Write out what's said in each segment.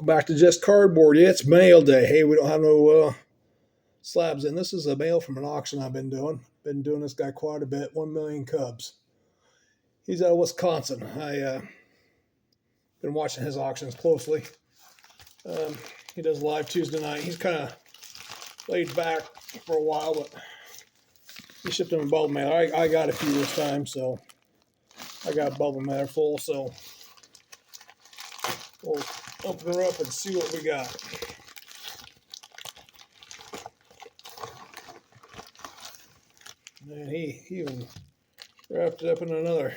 Welcome back to Just Cardboard. Yeah, it's mail day. Hey, we don't have no slabs in. This is a mail from an auction I've been doing. Been doing this guy quite a bit. 1 million Cubs. He's out of Wisconsin. I been watching his auctions closely. He does live Tuesday night. He's kind of laid back for a while, but he shipped him a bubble mailer. I got a few this time, so I got a bubble mailer full. So we'll open her up and see what we got. And he even wrapped it up in another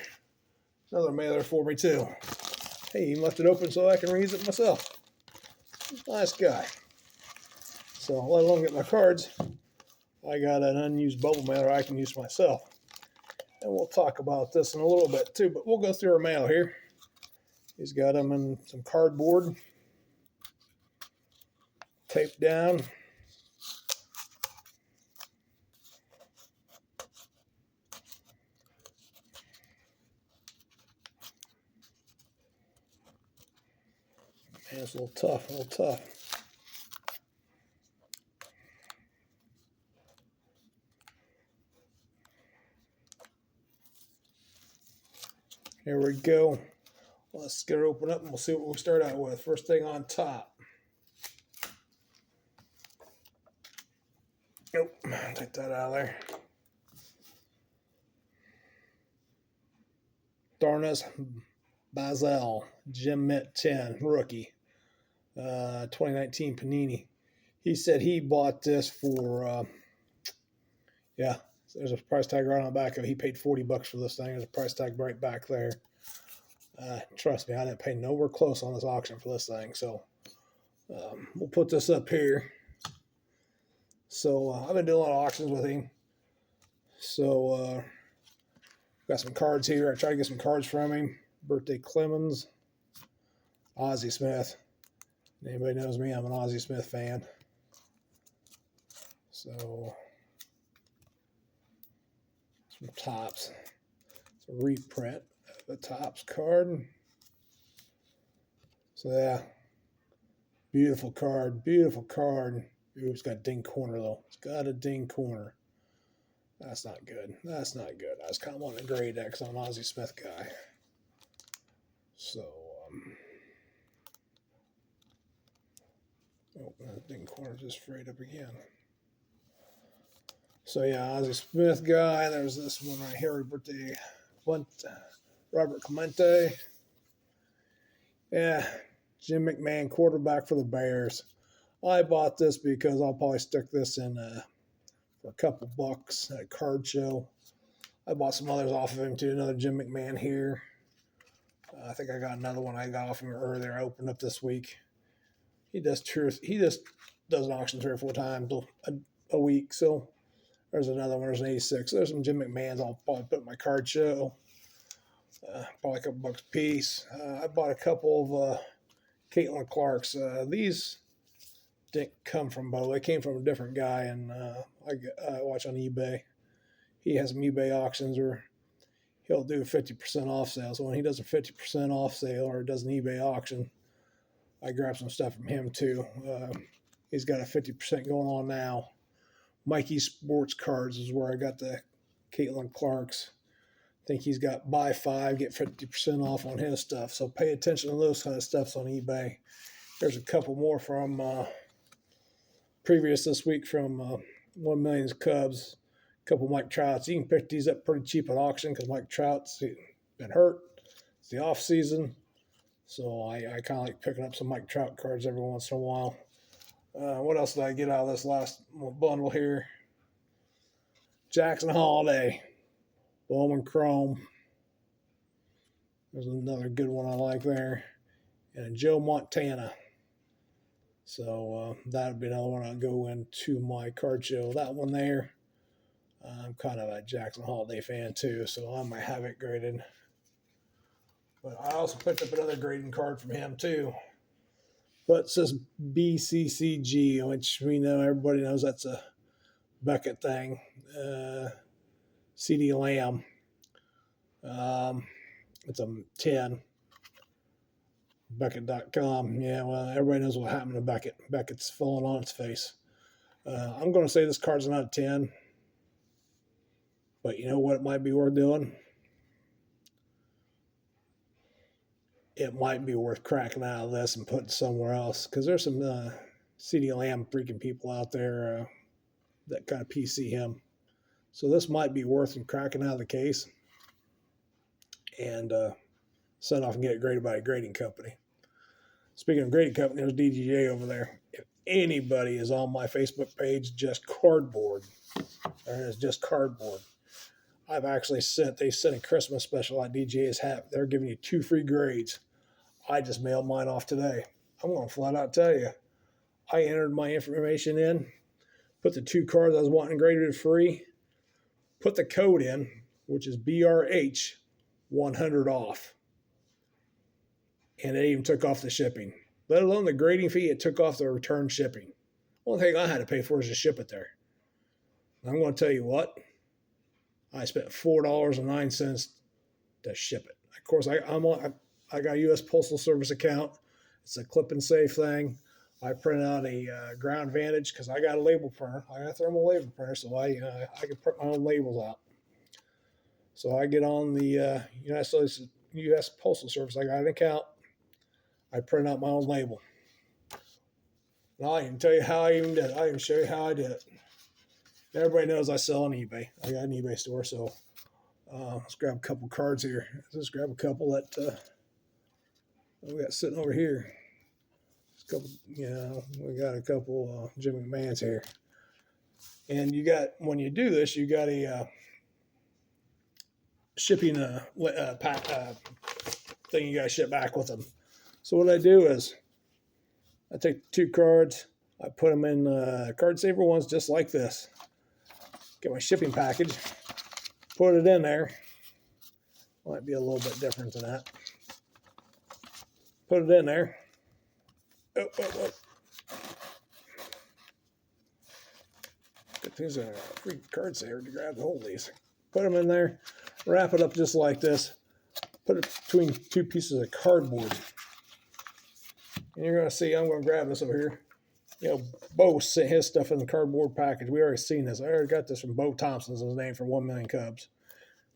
mailer for me too. Hey, he left it open so I can read it myself. Nice guy. So let alone get my cards, I got an unused bubble mailer I can use myself. And we'll talk about this in a little bit too, but we'll go through our mail here. He's got them in some cardboard, taped down. Man, it's a little tough. Here we go. Let's get her open up and we'll see what we start out with. First thing on top. Nope, take that out of there. Darnus Bazel, Gem Mint 10, rookie. 2019 Panini. He said he bought this for, there's a price tag right on the back of it. He paid $40 for this thing. There's a price tag right back there. Trust me, I didn't pay nowhere close on this auction for this thing. So we'll put this up here. So I've been doing a lot of auctions with him. So got some cards here. I tried to get some cards from him. Birthday Clemens, Ozzie Smith. Anybody knows me, I'm an Ozzie Smith fan. So some Topps. It's a reprint of the Topps card. So yeah, beautiful card. Ooh, it's got a ding corner though. It's got a ding corner. That's not good. I was kind of wanting to grade that because I'm an Ozzie Smith guy. So, that ding corner just frayed up again. So yeah, Ozzie Smith guy. There's this one right here. Birthday, Robert Clemente. Yeah, Jim McMahon, quarterback for the Bears. I bought this because I'll probably stick this in for a couple bucks at a card show. I bought some others off of him too. Another Jim McMahon here. I think I got another one I got off him earlier. I opened up this week. He just does an auction 3 or 4 times a week. So there's another one. There's an 86. There's some Jim McMahons I'll probably put in my card show. Probably a couple bucks a piece. I bought a couple of Caitlin Clark's. These didn't come from Bo. They came from a different guy, and I watch on eBay. He has some eBay auctions where he'll do a 50% off sale. So when he does a 50% off sale or does an eBay auction, I grab some stuff from him too. He's got a 50% going on now. Mikey Sports Cards is where I got the Caitlin Clark's. I think he's got buy 5, get 50% off on his stuff. So pay attention to those kind of stuffs on eBay. There's a couple more from previous this week from 1 Million Cubs. A couple Mike Trouts. You can pick these up pretty cheap at auction because Mike Trout's been hurt. It's the off season. So I kind of like picking up some Mike Trout cards every once in a while. What else did I get out of this last bundle here? Jackson Holiday. Bowman Chrome. There's another good one I like there. And Joe Montana. So that would be another one I'll go into my card show. That one there. I'm kind of a Jackson Holiday fan too, so I might have it graded. But I also picked up another grading card from him too. But it says BCCG, which we know, everybody knows that's a Beckett thing. CD Lamb. It's a 10. Beckett.com. Yeah, well, everybody knows what happened to Beckett. Beckett's falling on its face. I'm going to say this card's not a 10, but you know what it might be worth doing? It might be worth cracking out of this and putting somewhere else, because there's some CD Lamb freaking people out there that kind of PC him. So this might be worth him cracking out of the case and send off and get it graded by a grading company. Speaking of grading company, there's DGA over there. If anybody is on my Facebook page, Just Cardboard, there is Just Cardboard. They sent a Christmas special on DGA's hat. They're giving you 2 free grades. I just mailed mine off today. I'm going to flat out tell you. I entered my information in, put the 2 cards I was wanting graded free, put the code in, which is BRH 100 off. And it even took off the shipping. Let alone the grading fee, it took off the return shipping. One thing I had to pay for is to ship it there. And I'm going to tell you what, I spent $4.09 to ship it. Of course, I got a U.S. Postal Service account. It's a clip and save thing. I print out a Ground Vantage because I got a label printer. I got a thermal label printer, so I can print my own labels out. So I get on the U.S. Postal Service. I got an account. I print out my own label. Now I can tell you how I even did it. I can show you how I did it. Everybody knows I sell on eBay. I got an eBay store, so let's grab a couple cards here. Let's grab a couple that we got sitting over here. We got a couple Jim McMahon's here. And when you do this, you got a shipping pack thing you got to ship back with them. So what I do is I take 2 cards, I put them in card saver ones just like this. Get my shipping package, put it in there. Might be a little bit different than that. Put it in there. Oh. Good thing's a free card saver to grab the hold of these. Put them in there, wrap it up just like this. Put it between 2 pieces of cardboard. And you're going to see, I'm going to grab this over here. Bo sent his stuff in the cardboard package. We already seen this. I already got this from Bo Thompson's his name from 1 Million Cubs.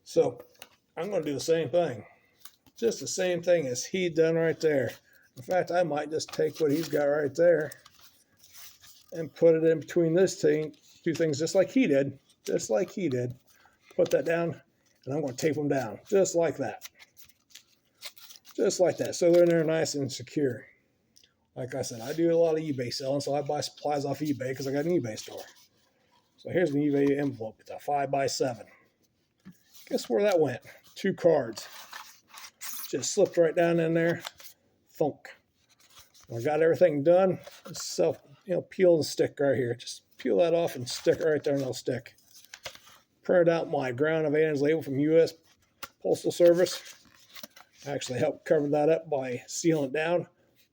So I'm going to do the same thing. Just the same thing as he done right there. In fact, I might just take what he's got right there and put it in between this 2 things just like he did. Just like he did. Put that down, and I'm going to tape them down. Just like that. Just like that. So they're in there nice and secure. Like I said, I do a lot of eBay selling, so I buy supplies off eBay because I got an eBay store. So here's an eBay envelope. It's a 5x7. Guess where that went? 2 cards. Just slipped right down in there. Thunk. I got everything done. Peel and stick right here. Just peel that off and stick it right there and it'll stick. Printed out my Ground Advantage label from U.S. Postal Service. I actually helped cover that up by sealing it down.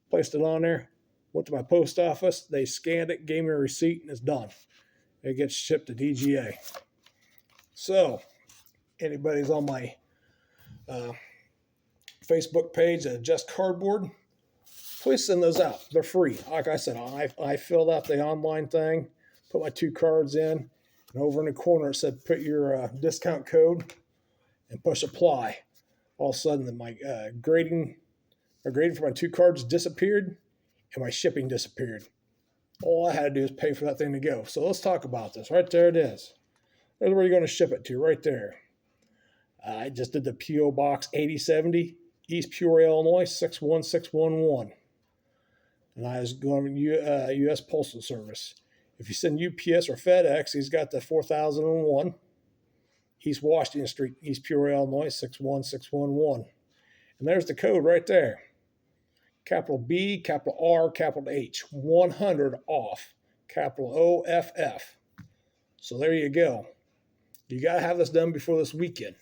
Placed it on there. Went to my post office. They scanned it, gave me a receipt, and it's done. It gets shipped to DGA. So, anybody's on my Facebook page, Just Cardboard, please send those out. They're free. Like I said, I filled out the online thing, put my 2 cards in, and over in the corner it said put your discount code and push apply. All of a sudden, my grading for my 2 cards disappeared and my shipping disappeared. All I had to do is pay for that thing to go. So let's talk about this. Right there it is. There's where you're going to ship it to, right there. I just did the P.O. Box 8070, East Peoria, Illinois, 61611. And I was going to U.S. Postal Service. If you send UPS or FedEx, he's got the 4001, East Washington Street, East Peoria, Illinois, 61611. And there's the code right there. Capital B, capital R, capital H, 100 off, capital OFF. So there you go. You got to have this done before this weekend.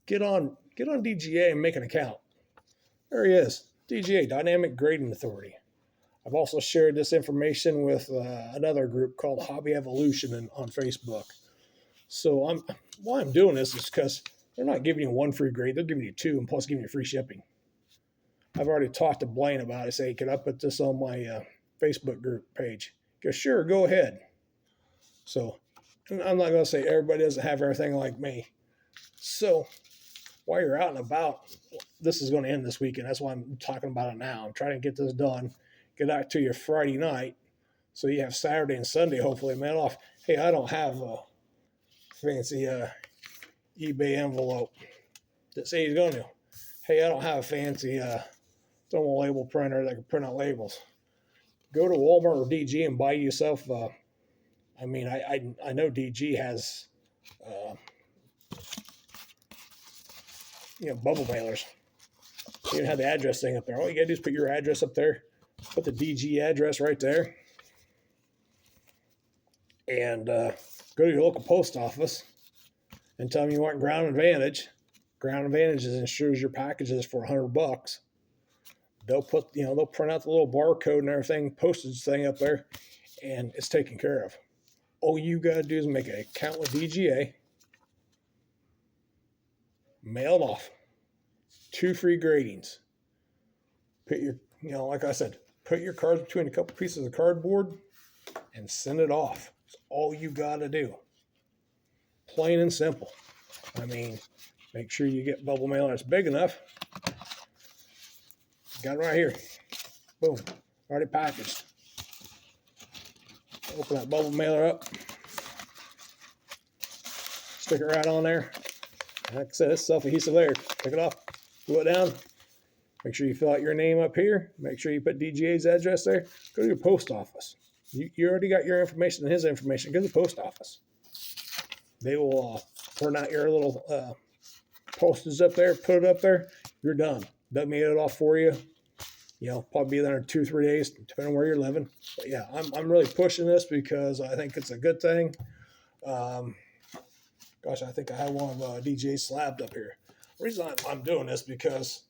Get on DGA and make an account. There he is, DGA, Dynamic Grading Authority. I've also shared this information with another group called Hobby Evolution on Facebook. So why I'm doing this is because they're not giving you 1 free grade. They're giving you 2 and plus giving you free shipping. I've already talked to Blaine about it. Say, can I put this on my Facebook group page? He goes, sure, go ahead. So I'm not going to say everybody doesn't have everything like me. So while you're out and about, this is going to end this weekend. That's why I'm talking about it now. I'm trying to get this done, get out to you Friday night, so you have Saturday and Sunday, hopefully, man, off. Hey, I don't have a fancy eBay envelope that says he's going to. Hey, I don't have a fancy thermal label printer that can print out labels. Go to Walmart or DG and buy yourself. I know DG has, bubble mailers. You don't have the address thing up there. All you gotta do is put your address up there, put the DG address right there, and go to your local post office and tell them you want Ground Advantage. Ground Advantage insures your packages for $100. They'll print out the little barcode and everything, postage thing up there, and it's taken care of. All you gotta do is make an account with DGA, mail it off. 2 free gradings. Put your, like I said, put your cards between a couple pieces of cardboard and send it off. It's all you gotta do. Plain and simple. Make sure you get bubble mailer that's big enough. Got it right here. Boom. Already packaged. Open that bubble mailer up. Stick it right on there. Like I said, it's self-adhesive there. Take it off. Glue it down. Make sure you fill out your name up here. Make sure you put DGA's address there. Go to your post office. You already got your information and his information. Go to the post office. They will print out your little postage up there, put it up there. You're done. They'll mail it off for you. Probably be there in 2-3 days, depending on where you're living. But yeah, I'm really pushing this because I think it's a good thing. Gosh, I think I have one of DJ's slabbed up here. The reason I'm doing this because,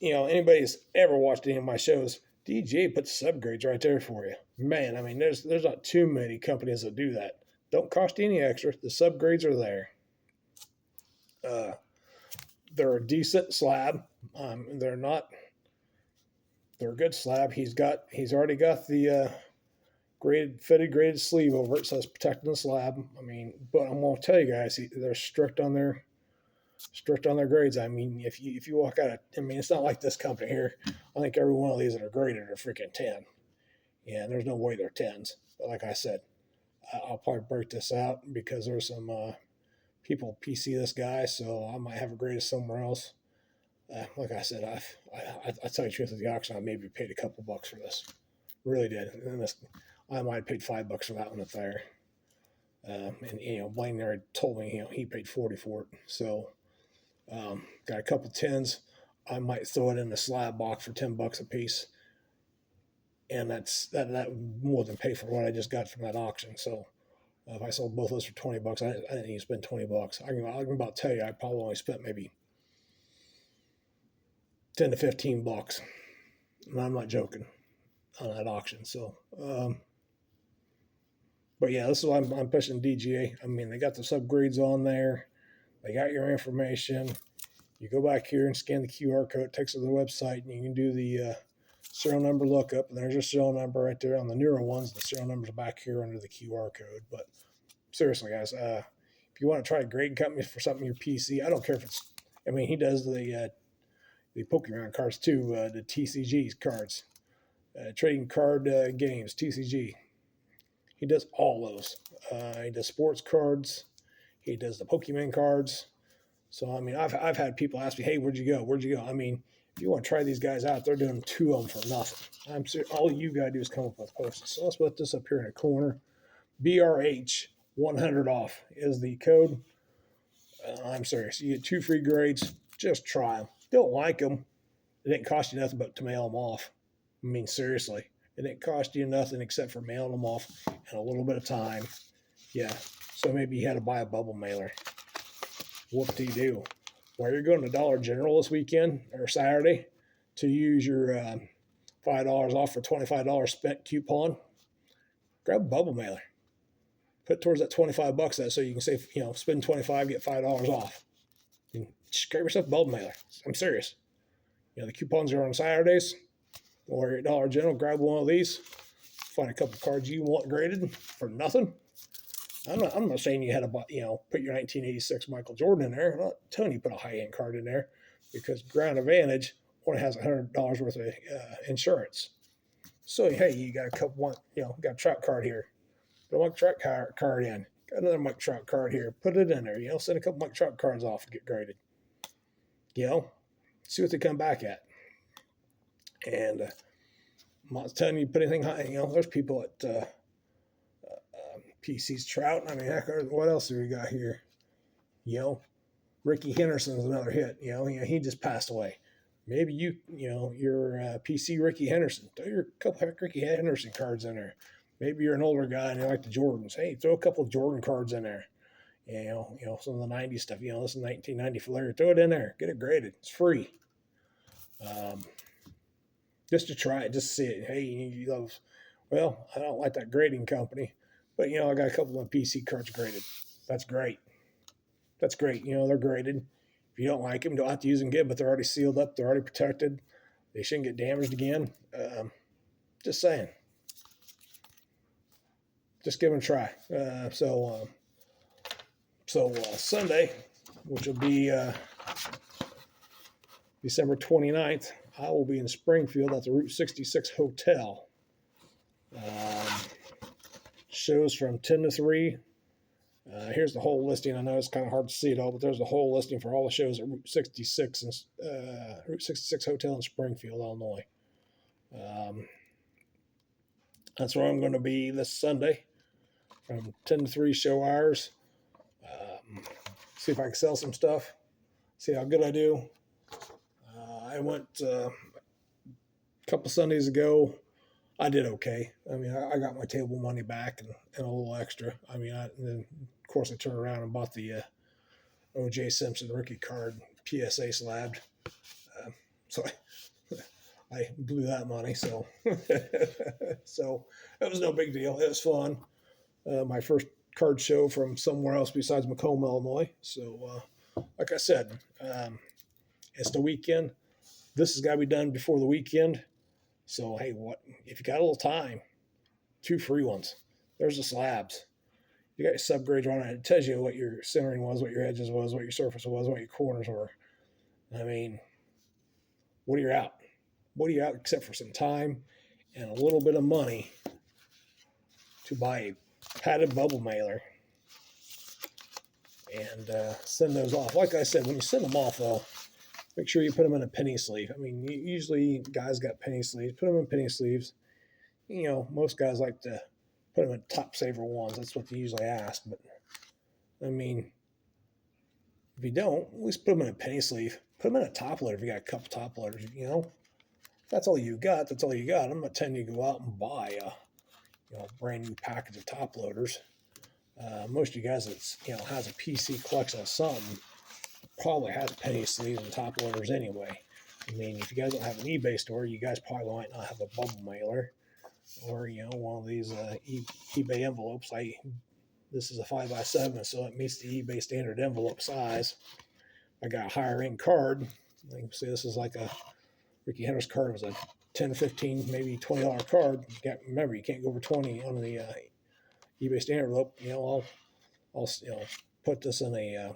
anybody who's ever watched any of my shows, DJ puts subgrades right there for you. Man, there's not too many companies that do that. Don't cost you any extra. The subgrades are there. They're a decent slab. They're a good slab. He's already got the graded sleeve over it, so it's protecting the slab. But I'm gonna tell you guys, they're strict on their grades. If you walk out, it's not like this company here. I think every one of these that are graded are freaking 10. Yeah, there's no way they're 10s. But like I said, I'll probably break this out because there's some people PC this guy, so I might have it graded somewhere else. Like I said, I tell you the truth, at the auction, I maybe paid a couple bucks for this. Really did. And I might have paid $5 for that one up there. And Blaine there told me, he paid 40 for it. So, got a couple tins. I might throw it in the slab box for $10 a piece. And that more than pay for what I just got from that auction. So, if I sold both of those for $20, I didn't even spend $20. I can about tell you, I probably only spent maybe $10 to $15. And I'm not joking on that auction. So, but yeah, this is why I'm pushing DGA. They got the subgrades on there. They got your information. You go back here and scan the QR code. It takes you to the website, and you can do the serial number lookup. And there's your serial number right there on the newer ones. The serial number's back here under the QR code. But seriously, guys, if you want to try a grading company for something your PC, I don't care if it's. He does the Pokemon cards too, the TCG cards, trading card games, TCG. He does all those. He does sports cards. He does the Pokemon cards. So, I've had people ask me, hey, where'd you go? If you want to try these guys out, they're doing 2 of them for nothing. I'm serious. All you got to do is come up with posters. So let's put this up here in the corner. BRH 100 off is the code. I'm serious. You get 2 free grades. Just try them. Don't like them. It didn't cost you nothing but to mail them off. Seriously. It didn't cost you nothing except for mailing them off and a little bit of time. Yeah. So maybe you had to buy a bubble mailer. Whoop-de-doo. While you're going to Dollar General this weekend or Saturday to use your $5 off for $25 spent coupon, grab a bubble mailer. Put towards that $25 that so you can save, spend $25, get $5 off. And just grab yourself a bubble mailer. I'm serious. The coupons are on Saturdays. Or at Dollar General, grab one of these. Find a couple cards you want graded for nothing. I'm not saying you had to buy, put your 1986 Michael Jordan in there. I'm not telling you put a high end card in there because Ground Advantage only has $100 worth of insurance. So hey, you got a couple one, got a Trout card here. Put a Mike Trout card in. Got another Mike Trout card here. Put it in there. Send a couple Mike Trout cards off and get graded. See what they come back at. And I'm not telling you to put anything high. There's people at PC's Trout. I mean, heck, what else do we got here? Ricky Henderson's another hit. He just passed away. Maybe you're PC Ricky Henderson. Throw your couple of Ricky Henderson cards in there. Maybe you're an older guy and you like the Jordans. Hey, throw a couple of Jordan cards in there. Some of the 90s stuff. This is 1990 Flair. Throw it in there. Get it graded. It's free. Just to try it, just to see it. Hey, I don't like that grading company, but I got a couple of PC cards graded. That's great. They're graded. If you don't like them, you don't have to use them again, but they're already sealed up. They're already protected. They shouldn't get damaged again. Just saying. Just give them a try. So Sunday, which will be December 29th, I will be in Springfield at the Route 66 Hotel. Shows from 10 to 3. Here's the whole listing. I know it's kind of hard to see it all, but there's the whole listing for all the shows at Route 66 and Route 66 Hotel in Springfield, Illinois. That's where I'm going to be this Sunday from 10 to 3 show hours. See if I can sell some stuff. See how good I do. I went a couple Sundays ago. I did okay. I mean, I got my table money back and a little extra. I mean, and then, of course, I turned around and bought the O.J. Simpson rookie card PSA slabbed. So I blew that money. So so it was no big deal. It was fun. My first card show from somewhere else besides Macomb, Illinois. So like I said, it's the weekend. This has got to be done before the weekend. So, hey, if you got a little time, 2 free ones. There's the slabs. You got your subgrades on it. It tells you what your centering was, what your edges was, what your surface was, what your corners were. I mean, what are you out? What are you out except for some time and a little bit of money to buy a padded bubble mailer and send those off? Like I said, when you send them off, though, make sure you put them in a penny sleeve. I mean, usually guys got penny sleeves. Put them in penny sleeves. Most guys like to put them in top saver ones. That's what they usually ask. But, I mean, if you don't, at least put them in a penny sleeve. Put them in a top loader if you got a couple top loaders. If that's all you got, that's all you got. I'm not telling you to go out and buy a brand new package of top loaders. Most of you guys that's, has a PC collection of something probably has penny sleeves and top loaders anyway. I mean, if you guys don't have an eBay store, you guys probably might not have a bubble mailer or, one of these eBay envelopes. This is a 5x7, so it meets the eBay standard envelope size. I got a higher end card. You can see this is like a Ricky Henderson card. It was a $10, $15, maybe $20 card. Remember, you can't go over 20 on the eBay standard envelope. I'll put this in a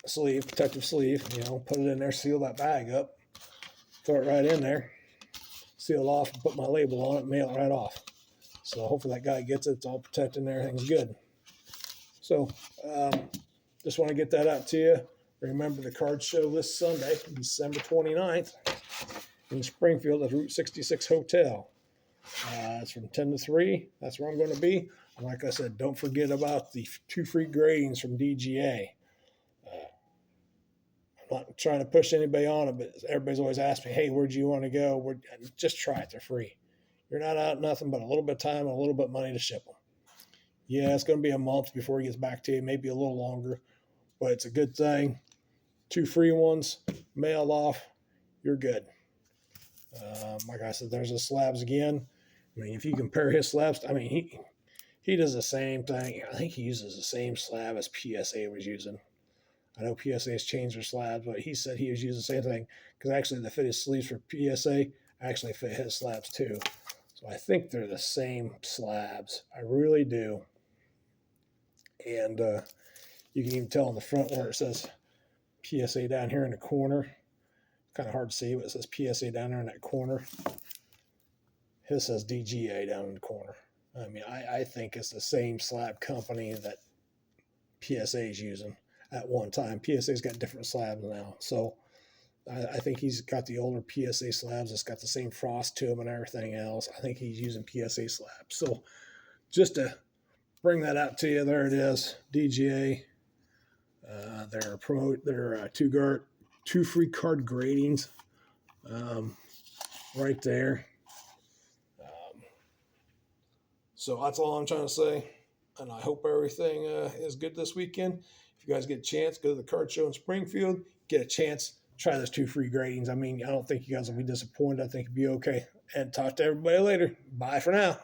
sleeve, protective sleeve, put it in there, seal that bag up, throw it right in there, seal it off, and put my label on it, mail it right off. So hopefully that guy gets it. It's all protected and everything's good. So just want to get that out to you. Remember the card show this Sunday, December 29th in Springfield at Route 66 Hotel. It's from 10 to 3. That's where I'm going to be. And like I said, don't forget about the 2 free gradings from DGA. I'm not trying to push anybody on it, but everybody's always asked me, hey, where'd you want to go? Just try it. They're free. You're not out nothing but a little bit of time and a little bit of money to ship them. Yeah, it's going to be a month before he gets back to you, maybe a little longer, but it's a good thing. 2 free ones, mailed off, you're good. Like I said, there's the slabs again. I mean, if you compare his slabs, I mean, he does the same thing. I think he uses the same slab as PSA was using. I know PSA has changed their slabs, but he said he was using the same thing because actually the fit his sleeves for PSA actually fit his slabs too. So I think they're the same slabs. I really do. And you can even tell on the front where it says PSA down here in the corner. Kind of hard to see, but it says PSA down there in that corner. His says DGA down in the corner. I mean, I think it's the same slab company that PSA is using at one time. PSA's got different slabs now. So I think he's got the older PSA slabs. It's got the same frost to them and everything else. I think he's using PSA slabs. So just to bring that out to you, there it is. DGA. Their two free card gradings right there. So that's all I'm trying to say. And I hope everything is good this weekend. If you guys get a chance, go to the card show in Springfield. Get a chance, try those two free gradings. I mean, I don't think you guys will be disappointed. I think you'll be okay. And talk to everybody later. Bye for now.